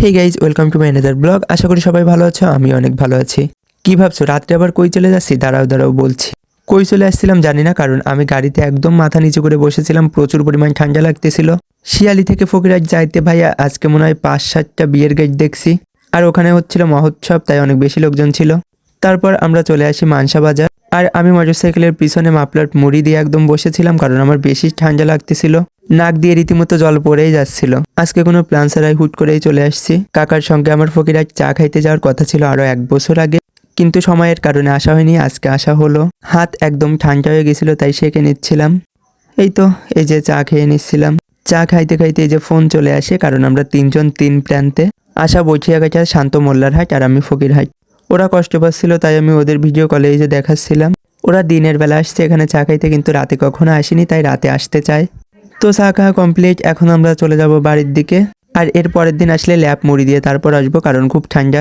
Hey guys, welcome to my another blog. আশা করি সবাই ভালো আছো, আমি অনেক ভালো আছি। কি ভাবছো রাত্রে আবার কই চলে যাচ্ছি? দাঁড়াও বলছি। কই চলে আসছিলাম জানি না, কারণ আমি গাড়িতে একদম মাথা নিচু করে বসেছিলাম, প্রচুর পরিমাণ ঠান্ডা লাগতেছিল। শিয়ালি থেকে ফকিরহাট যাইতে ভাইয়া আজকে মনে হয় 5-7টা বিয়ের গেট দেখছি। আর ওখানে হচ্ছিল মহোৎসব, তাই অনেক বেশি লোকজন ছিল। তারপর আমরা চলে আসি মানসা বাজার। আর আমি মোটরসাইকেলের পিছনে মাফলার মুড়ি দিয়ে একদম বসেছিলাম, কারণ আমার বেশি ঠান্ডা লাগতেছিল। নাক দিয়ে রীতিমতো জল পড়েই যাচ্ছিল। আজকে কোনো প্ল্যান ছাড়াই হুট করেই চলে আসছি। কাকার সঙ্গে আমার ফকিরহাট চা খাইতে যাওয়ার কথা ছিল আরো 1 বছর আগে, কিন্তু সময়ের কারণে আসা হয়নি। আজকে আসা হলো। হাত একদম ঠান্ডা হয়ে গেছিল, তাই সেঁকে নিচ্ছিলাম। এই তো, এই যে চা খেয়ে নিচ্ছিলাম। চা খাইতে খাইতে এই যে ফোন চলে আসে, কারণ আমরা তিনজন তিন প্রান্তে। আশা বৈঠিয়াঘাটা, শান্ত মোল্লারহাট, আর আমি ফকিরহাট। ওরা কষ্ট পাচ্ছিল, তাই আমি ওদের ভিডিও কলে এই যে দেখাচ্ছিলাম। ওরা দিনের বেলা আসছে এখানে চা খাইতে, কিন্তু রাতে কখনো আসেনি, তাই রাতে আসতে চায়। তো চা খাওয়া কমপ্লিট, এখন আমরা চলে যাব বাড়ির দিকে। আর এর পরের দিন আসলে ল্যাপ মুড়ি দিয়ে তারপর আসবো, কারণ খুব ঠান্ডা।